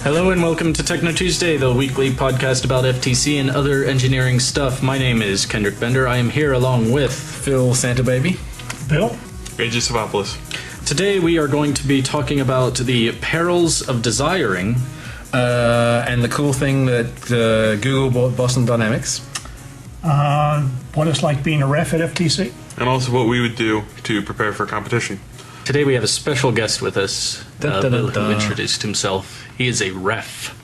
Hello and welcome to Techno Tuesday, the weekly podcast about FTC and other engineering stuff. My name is Kendrick Bender. I am here along with Phil Santababy, Bill, Aegis Savopoulos. Today we are going to be talking about the perils of desiring. and the cool thing that Google bought Boston Dynamics. what it's like being a ref at FTC. And also what we would do to prepare for competition. Today we have a special guest with us, Dun, dun, dun, Bill, who dun. introduced himself. He is a ref.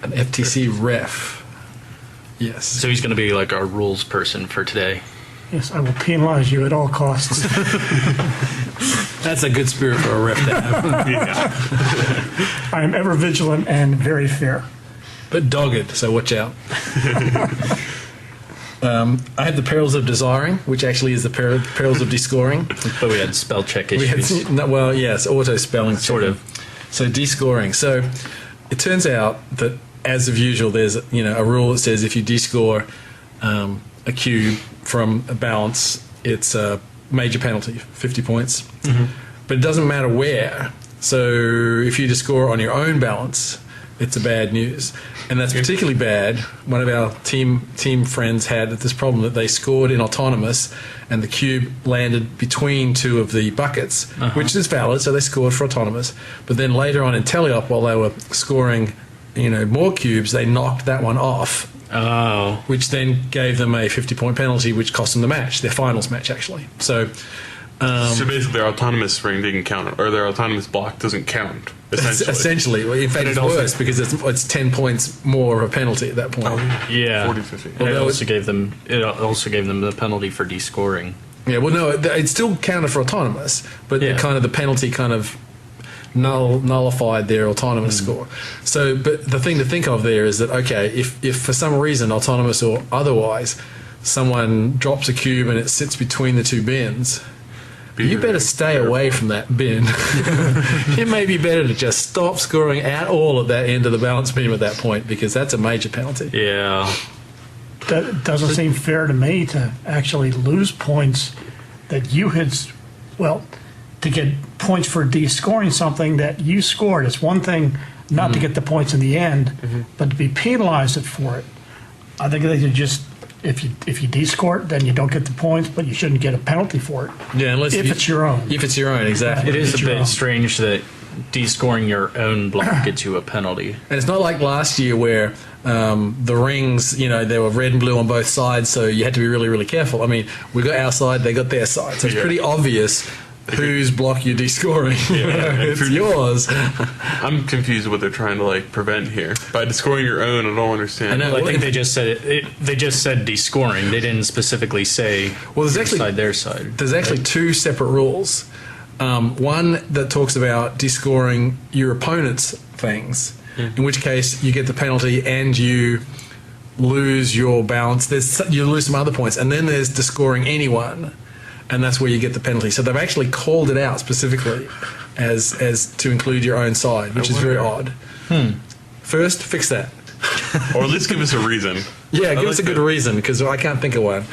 An FTC ref. Yes. So he's going to be like our rules person for today. Yes, I will penalize you at all costs. That's a good spirit for a ref to have. I am ever vigilant and very fair. But dogged, so watch out. I had the perils of desiring, which actually is the perils of descoring. But we had spell check We issues. had, no, well, yes, auto spelling. Sort of. So descoring. So it turns out that, as of usual, there's a rule that says if you descore a cube from a balance, it's a major penalty, 50 points. Mm-hmm. But it doesn't matter where. So if you descore on your own balance, it's a bad news. And that's particularly bad. One of our team friends had this problem that they scored in autonomous and the cube landed between two of the buckets, which is valid, so they scored for autonomous. But then later on in teleop, while they were scoring more cubes, they knocked that one off. Oh. Which then gave them a 50-point penalty, which cost them the match, their finals match, actually. So basically their autonomous ring didn't count, or their autonomous block doesn't count, essentially. Well, in fact, it's worse because it's 10 points more of a penalty at that point. Yeah. 40, 50. And it also gave them the penalty for descoring. Yeah, well, no, it still counted for autonomous, but the penalty kind of nullified their autonomous score. So, but the thing to think of there is that, okay, if for some reason, autonomous or otherwise, someone drops a cube and it sits between the two bins, you better stay away from that bin. It may be better to just stop scoring at all at that end of the balance beam at that point, because that's a major penalty. Yeah. That doesn't seem fair to me to actually lose points that you had, to get points for descoring something that you scored. It's one thing not to get the points in the end, but to be penalized for it. I think they should just, if you descore it, then you don't get the points, but you shouldn't get a penalty for it. Yeah, unless it's your own. If it's your own, exactly. It is a your bit own. strange that descoring your own block gets you a penalty. And it's not like last year where the rings, they were red and blue on both sides, so you had to be really, really careful. I mean, we got our side, they got their side, so it's pretty obvious whose block you're descoring. It's yours. I'm confused what they're trying to prevent here. By descoring your own, I don't understand. I know. Well, I think they just said they just said descoring. They didn't specifically say their side. There's actually two separate rules. One that talks about descoring your opponent's things, in which case you get the penalty and you lose your balance. You lose some other points. And then there's descoring anyone, and that's where you get the penalty. So they've actually called it out specifically as to include your own side, which is very odd. First, fix that. Or at least give us a reason. Yeah, give us a good reason, because I can't think of one.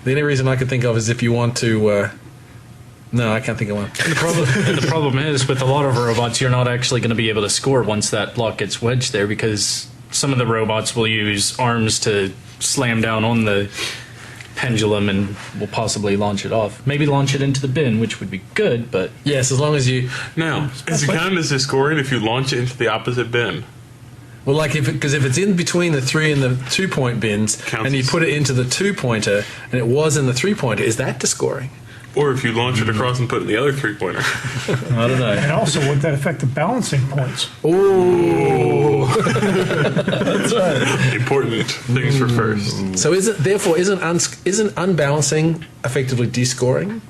The only reason I could think of is if you want to... no, I can't think of one. The problem is, with a lot of robots, you're not actually going to be able to score once that block gets wedged there, because some of the robots will use arms to slam down on the pendulum and will possibly launch it off. Maybe launch it into the bin, which would be good, but... Yes, as long as you... Now, is it counted as descoring if you launch it into the opposite bin? Well, because if it's in between the 3 and the 2-point bins, and you put it into the 2-pointer, and it was in the 3-pointer, is that descoring? Or if you launch it across and put it in the other 3-pointer. I don't know. And also, would that affect the balancing points? Ooh. That's right. Important things for first. So isn't unbalancing effectively descoring?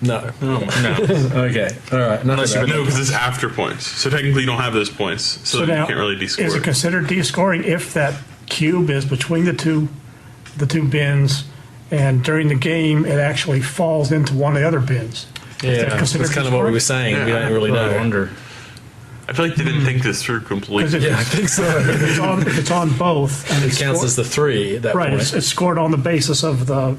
No. No. Okay. All right. No, because it's after points. So technically you don't have those points. So now, you can't really descore is it considered descoring if that cube is between the two bins, and during the game it actually falls into one of the other bins? Yeah, that's kind of what we were saying. Yeah, we don't really know. I wonder. I feel like they didn't think this through completely. Yeah, I think so. If it's on both, and It counts as the 3 at that right, point. it's scored on the basis of the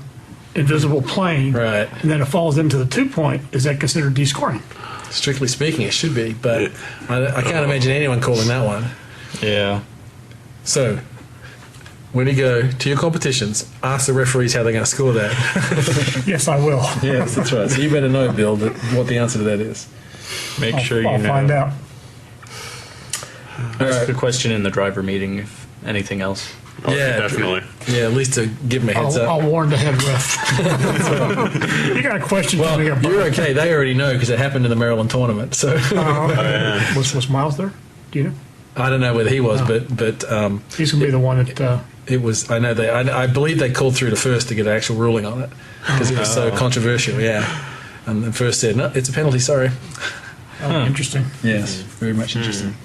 invisible plane, Right. and then it falls into the 2-point. Is that considered descoring? strictly speaking, it should be, but I can't imagine anyone calling that one. Yeah. So, when you go to your competitions, ask the referees how they're going to score that. Yes, I will. Yes, that's right. So you better know, Bill, what the answer to that is. Make sure you I'll know. find out. Ask the question in the driver meeting, if anything else. Oh, Yeah. definitely. Yeah, at least to give them a heads I'll up. warn the head ref. You got a question Well, for me about you're okay. They already know because it happened in the Maryland tournament. So was Miles there? Do you know? I don't know whether he was, but He's gonna be the one that. it was. I know they. I believe they called through to first to get an actual ruling on it because it was so controversial. Yeah, and the first said, "No, it's a penalty. Sorry." Interesting. Yes, very much interesting.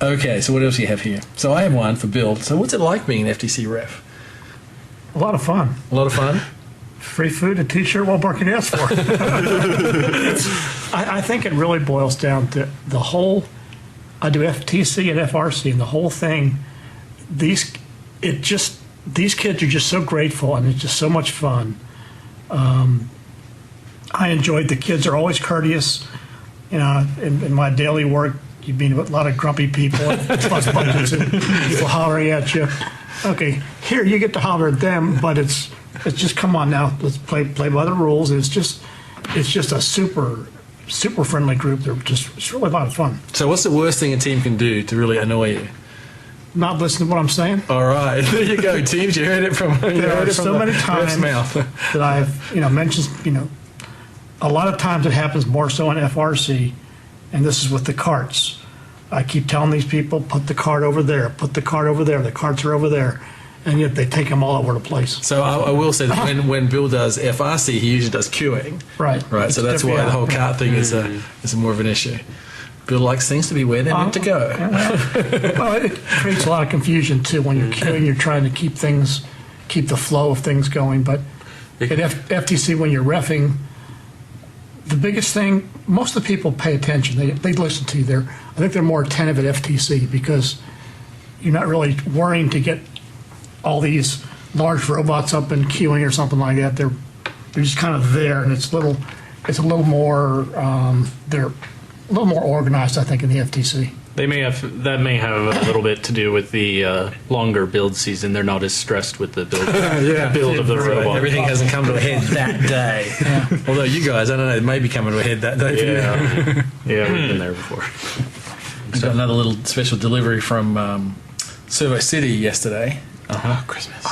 Okay, so what else do you have here? So I have one for Bill. So what's it like being an FTC ref? A lot of fun. A lot of fun. Free food, a T-shirt, what more can you ask for? I think it really boils down to the whole. I do FTC and FRC, and the whole thing. These kids are just so grateful, and it's just so much fun. I enjoyed the kids are always courteous. You know, in my daily work, you meet a lot of grumpy people, plus budgets, and people hollering at you. Okay, here you get to holler at them, but it's just come on now, let's play by the rules. It's just a super friendly group. It's really a lot of fun. So what's the worst thing a team can do to really annoy you? Not listening to what I'm saying. All right, there you go, teams. You heard it from. There are so many times mouth. that I've mentioned. A lot of times it happens more so in FRC, and this is with the carts. I keep telling these people, put the cart over there, put the cart over there. The carts are over there, and yet they take them all over the place. So I will say that when Bill does FRC, he usually does queuing. Right. Right. So that's why the whole cart thing is more of an issue. Bill likes things to be where they're meant to go. Well, it creates a lot of confusion too when you're queuing. You're trying to keep the flow of things going. But at FTC, when you're reffing, the biggest thing, most of the people pay attention. They listen to you. I think they're more attentive at FTC because you're not really worrying to get all these large robots up and queuing or something like that. They're just kind of there, and it's a little more they're a little more organized, I think, in the FTC. That may have a little bit to do with the longer build season. They're not as stressed with the build of the robot. Everything hasn't come to a head that day. Yeah. Although you guys, I don't know, it may be coming to a head that day for you. Yeah, we've been there before. We got another little special delivery from Servo City yesterday. Christmas.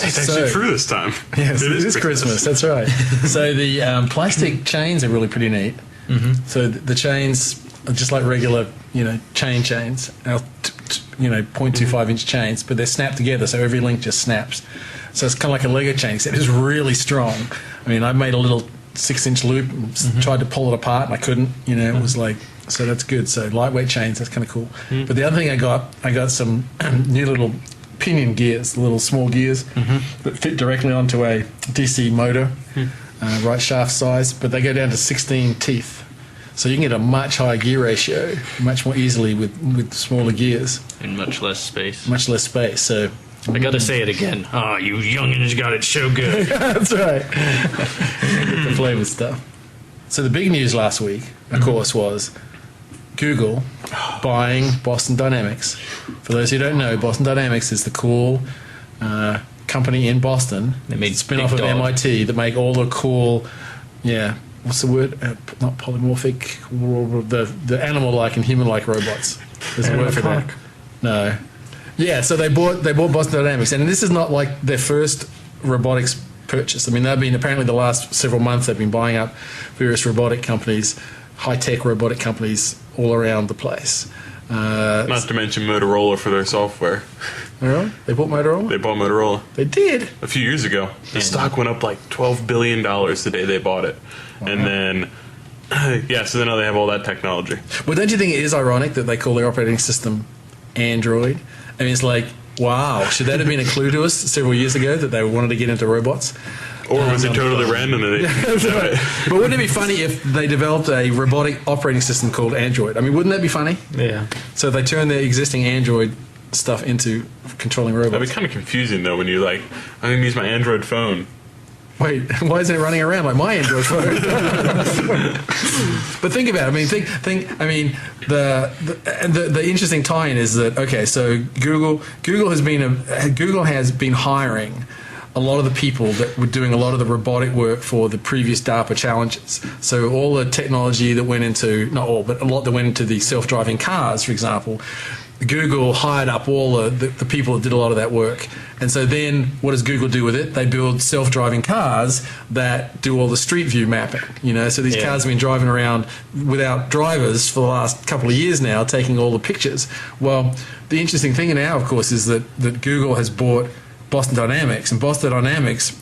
It's actually true this time. Yes, it is Christmas. That's right. So the plastic chains are really pretty neat. Mm-hmm. So the chains are just like regular, chains, 0.25 inch chains, but they're snapped together, so every link just snaps. So it's kind of like a Lego chain, except it's really strong. I mean, I made a little 6-inch loop and tried to pull it apart, and I couldn't. It was like, so that's good. So lightweight chains, that's kind of cool. Mm-hmm. But the other thing I got some new little pinion gears, little small gears that fit directly onto a DC motor, right shaft size, but they go down to 16 teeth. So you can get a much higher gear ratio, much more easily with smaller gears. In much less space. Much less space, so... I got to say it again. Oh, you youngins got it so good. That's right. The flavor stuff. So the big news last week, of course, was Google buying Boston Dynamics. For those who don't know, Boston Dynamics is the cool company in Boston. They made spin-off of MIT that make all the cool, what's the word? Not polymorphic. The animal-like and human-like robots. There's a word for that. No. Yeah, so they bought Boston Dynamics, and this is not like their first robotics purchase. I mean, they've been apparently the last several months they've been buying up various robotic companies, high-tech robotic companies all around the place. Not to mention Motorola for their software. All right, they bought Motorola. They bought Motorola. They did a few years ago. The stock went up like $12 billion the day they bought it, and then. So now they have all that technology. Well, don't you think it is ironic that they call their operating system Android? I mean, it's like, wow, should that have been a clue to us several years ago that they wanted to get into robots? Or was it totally random? Right. But wouldn't it be funny if they developed a robotic operating system called Android? I mean, wouldn't that be funny? Yeah. So they turn their existing Android stuff into controlling robots. That'd be kind of confusing, though, when you're like, I'm going to use my Android phone. wait, why isn't it running around like my Android phone? But think about it. I mean, the interesting tie-in is that, okay, so Google has been hiring a lot of the people that were doing a lot of the robotic work for the previous DARPA challenges. So all the technology that went into, not all, but a lot that went into the self-driving cars, for example, Google hired up all the people that did a lot of that work. And so then what does Google do with it? They build self-driving cars that do all the street view mapping. So these cars have been driving around without drivers for the last couple of years now, taking all the pictures. Well, the interesting thing now, of course, is that Google has bought Boston Dynamics, and Boston Dynamics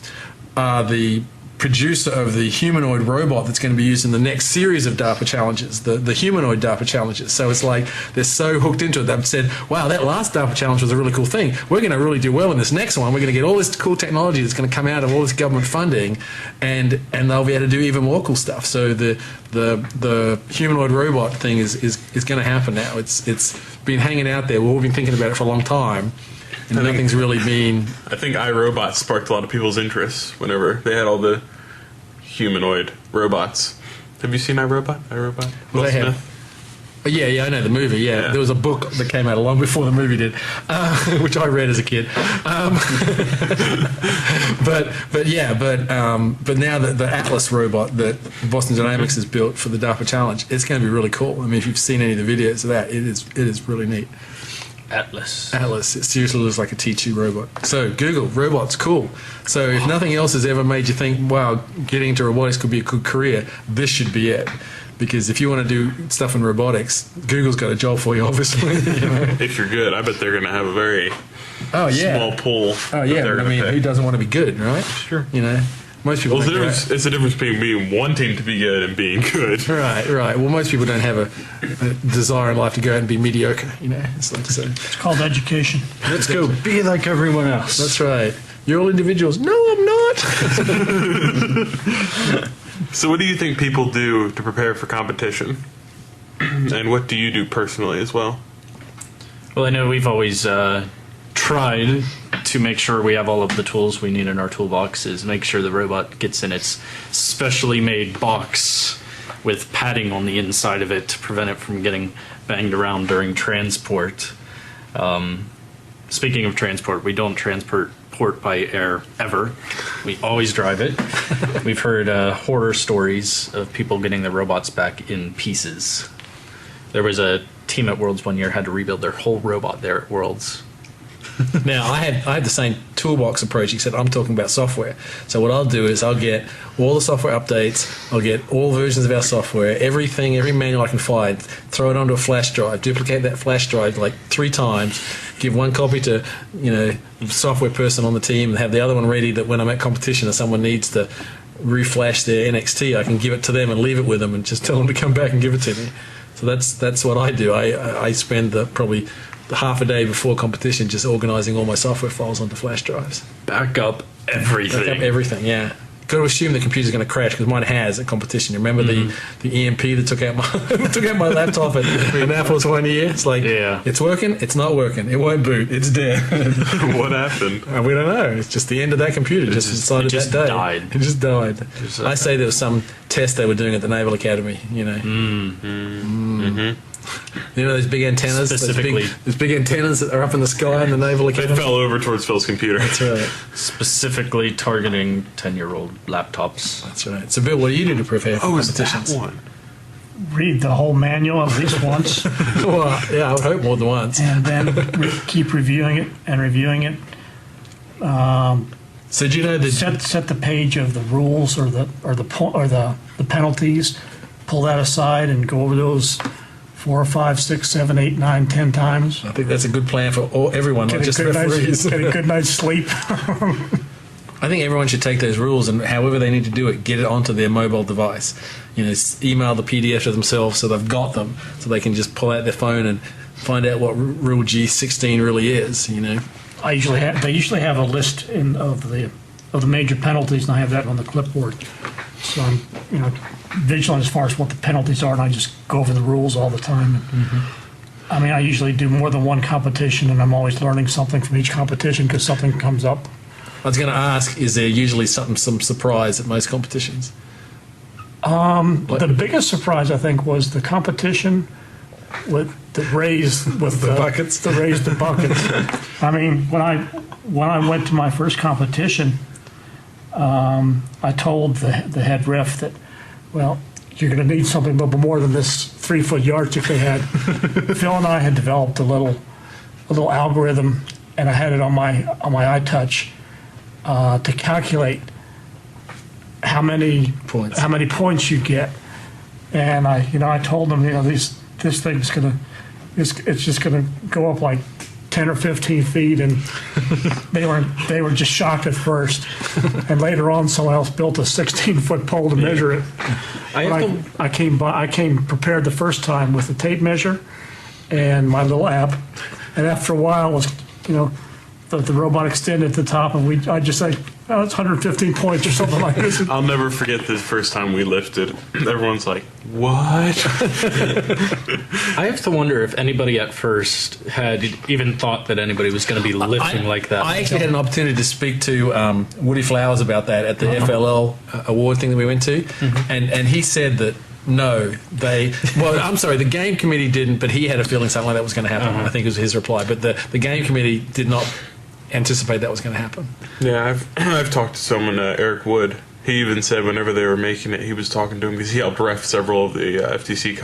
are the producer of the humanoid robot that's going to be used in the next series of DARPA challenges, the humanoid DARPA challenges. So it's like they're so hooked into it. They've said, wow, that last DARPA challenge was a really cool thing. We're going to really do well in this next one. We're going to get all this cool technology that's going to come out of all this government funding, and they'll be able to do even more cool stuff. So the humanoid robot thing is going to happen now. It's been hanging out there. We've all been thinking about it for a long time. And nothing's really been... I think iRobot sparked a lot of people's interest whenever they had all the humanoid robots. Have you seen iRobot? Well, they have. Yeah, I know the movie. Yeah, there was a book that came out long before the movie did, which I read as a kid. But now the Atlas robot that Boston Dynamics has built for the DARPA challenge, it's going to be really cool. I mean, if you've seen any of the videos of that, it is really neat. Atlas. It seriously looks like a T2 robot. So Google, robots, cool. So if nothing else has ever made you think, wow, getting into robotics could be a good career, this should be it. Because if you want to do stuff in robotics, Google's got a job for you, obviously. If you're good, I bet they're going to have a very small pool. Oh yeah, I mean, who doesn't want to be good, right? Sure. Most people. Well, it's the difference between being wanting to be good and being good. Right. Well, most people don't have a desire in life to go out and be mediocre. It's like so. It's called education. Let's go be like everyone else. That's right. You're all individuals. No, I'm not. So, what do you think people do to prepare for competition? And what do you do personally as well? Well, I know we've always tried to make sure we have all of the tools we need in our toolboxes, make sure the robot gets in its specially made box with padding on the inside of it to prevent it from getting banged around during transport. Speaking of transport, we don't transport by air ever. We always drive it. We've heard horror stories of people getting their robots back in pieces. There was a team at Worlds one year had to rebuild their whole robot there at Worlds. Now, I had the same toolbox approach, except I'm talking about software. So what I'll do is I'll get all the software updates, I'll get all versions of our software, every manual I can find, throw it onto a flash drive, duplicate that flash drive like 3 times, give one copy to the software person on the team, and have the other one ready that when I'm at competition and someone needs to reflash their NXT, I can give it to them and leave it with them and just tell them to come back and give it to me. So that's what I do. I spend probably half a day before competition just organizing all my software files onto flash drives. Back up everything. Yeah. Got to assume the computer's going to crash, because mine has at competition. Remember the EMP that took out my laptop at Annapolis one year? It's like, it's working, it's not working, it won't boot, it's dead. What happened? We don't know. It's just the end of that computer. It just decided that day. Died. It just died. I say there was some test they were doing at the Naval Academy. Those big antennas, those big antennas that are up in the sky in the Naval Academy. They fell over towards Phil's computer. That's right. Specifically targeting 10-year-old laptops. That's right. So, Bill, what do you do to prepare for competitions? Is that one? Read the whole manual at least once. Well, yeah, I would hope more than once. And then keep reviewing it and reviewing it. So do you know that set the page of the rules or the penalties, pull that aside and go over those 4, 5, 6, 7, 8, 9, 10 times. I think that's a good plan for everyone, not just referees. Get a good night's sleep. I think everyone should take those rules and however they need to do it, get it onto their mobile device. Email the PDF to themselves so they've got them, so they can just pull out their phone and find out what Rule G16 really is. They usually have a list of the major penalties, and I have that on the clipboard. So I'm vigilant as far as what the penalties are, and I just go over the rules all the time. I mean, I usually do more than one competition, and I'm always learning something from each competition because something comes up. I was going to ask, is there usually some surprise at most competitions? The biggest surprise, I think, was the competition with the raise with The buckets. The raise the buckets. I mean, when I went to my first competition, I told the head ref that, well, you're going to need something a little bit more than this 3-foot yardstick they had. Phil and I had developed a little algorithm, and I had it on my iTouch to calculate how many points you get. And I told them, this thing's it's just gonna go up like 10 or 15 feet, and they were just shocked at first. And later on, someone else built a 16-foot pole to measure it. I came prepared the first time with the tape measure and my little app, and after a while, the robot extended at the top, and I just say, oh, it's 115 points or something like this. I'll never forget the first time we lifted. Everyone's like, what? I have to wonder if anybody at first had even thought that anybody was going to be lifting like that. I actually had an opportunity to speak to Woody Flowers about that at the FLL award thing that we went to, and he said that no, the game committee didn't, but he had a feeling something like that was going to happen. I think it was his reply, but the game committee did not anticipate that was going to happen. Yeah, I've talked to someone, Eric Wood. He even said whenever they were making it, he was talking to him because he helped ref several of the FTC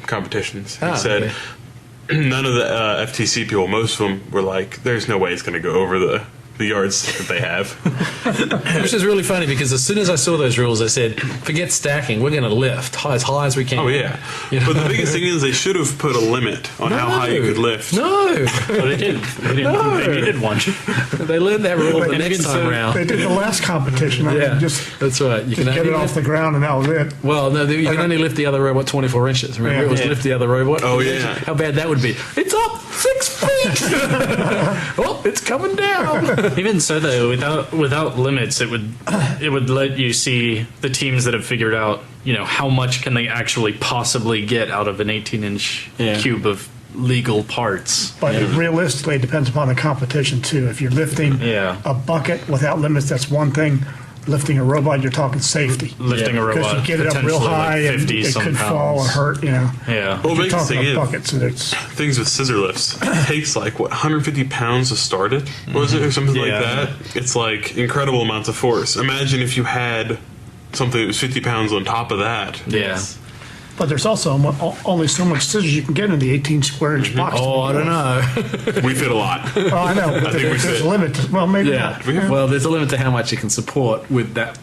competitions. He said none of the FTC people, most of them were like, there's no way it's going to go over the yards that they have. Which is really funny because as soon as I saw those rules, I said, forget stacking, we're going to lift as high as we can. Oh, yeah. But the biggest thing is they should have put a limit on how high you could lift. No. But they didn't. They needed one. They learned that rule the next time around. They did the last competition. That's right. You can get it off the ground, and that was it. Well, no, you can only lift the other robot 24 inches. Remember, it was lift the other robot. Oh, yeah. How bad that would be. It's up 6 feet. Oh, it's coming down. Even so, though, without limits, it would let you see the teams that have figured out, how much can they actually possibly get out of an 18-inch cube of legal parts. But realistically, it depends upon the competition too. If you're lifting a bucket without limits, that's one thing. Lifting a robot, you're talking safety. Lifting a robot, because you get it up real high, like and it could fall or hurt. Yeah. Well, you're talking thing about buckets. Things with scissor lifts, it takes 150 pounds to start it, was it, or something like that? It's like incredible amounts of force. Imagine if you had something that was 50 pounds on top of that. Yeah. But there's also only so much scissors you can get in the 18 square inch box. Oh, I don't know. We fit a lot. Oh, I know. I think we There's fit. a limit. Well, maybe not. Well, there's a limit to how much it can support with that.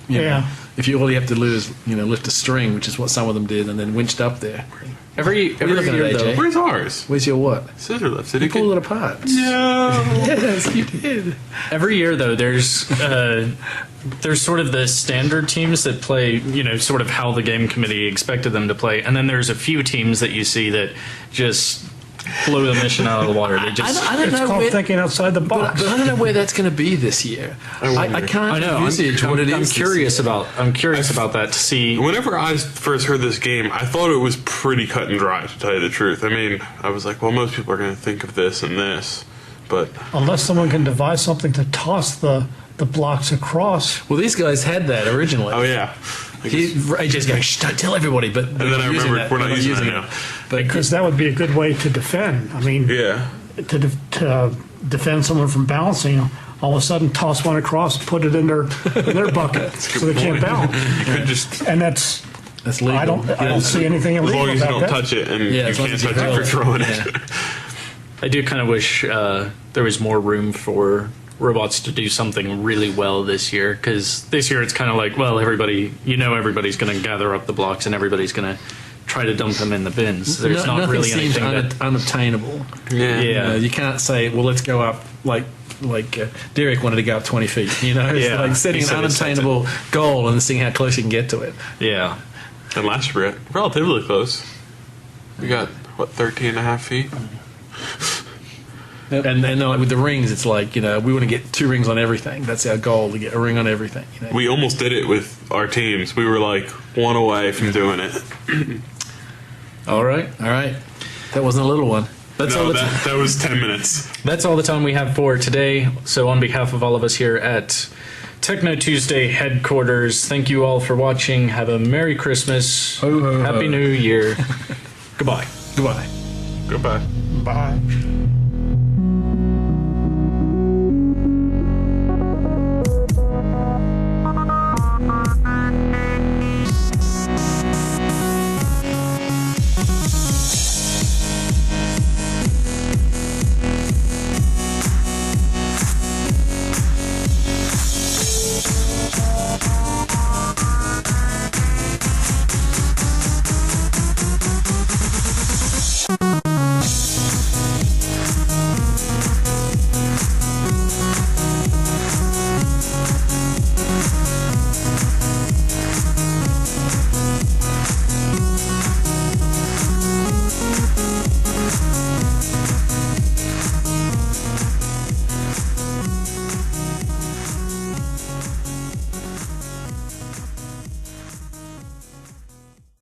If all you have to do is lift a string, which is what some of them did, and then winched up there. Every year, though. Where's ours? Where's your what? Scissor lifts. Did You it pulled it apart. No. Yes, you did. Every year, though, there's sort of the standard teams that play, sort of how the game committee expected them to play, and then there's a few teams that you see that just blow the mission out of the water. They just I don't It's know called thinking outside the box. But I don't know where that's going to be this year. I can't envisage what it is. I'm curious about that to see. Whenever I first heard this game, I thought it was pretty cut and dry, to tell you the truth. I mean, I was like, well, most people are going to think of this and this, but Unless someone can devise something to toss the blocks across. Well, these guys had that originally. oh yeah. AJ's going, shh, don't tell everybody. But And then I remembered we're not using that now. Because that would be a good way to defend. I mean, Yeah. to defend someone from balancing, all of a sudden toss one across, put it in their bucket, so they can't balance. You could just, And that's legal. I don't see anything as illegal long as you about don't that. touch it and you as long can't as you touch it for don't. throwing it. I do kind of wish there was more room for robots to do something really well this year, because this year it's kind of like, well, everybody's going to gather up the blocks and everybody's going to try to dump them in the bins. There's not really seems anything that unobtainable. Yeah. You can't say, well, let's go up like Derek wanted to go up 20 feet. It's like setting He an said it's unattainable goal and seeing how close you can get to it. yeah. And last year we got relatively close. We got, 13 and a half feet? And then with the rings, it's like, we want to get 2 rings on everything. That's our goal, to get a ring on everything. We almost did it with our teams. We were like 1 away from doing it. All right. That wasn't a little one. That's all No, the time. that was 10 minutes. That's all the time we have for today. So on behalf of all of us here at Techno Tuesday headquarters, thank you all for watching. Have a Merry Christmas. Ho, ho, ho. Happy New Year. Goodbye. Goodbye. Goodbye. Bye.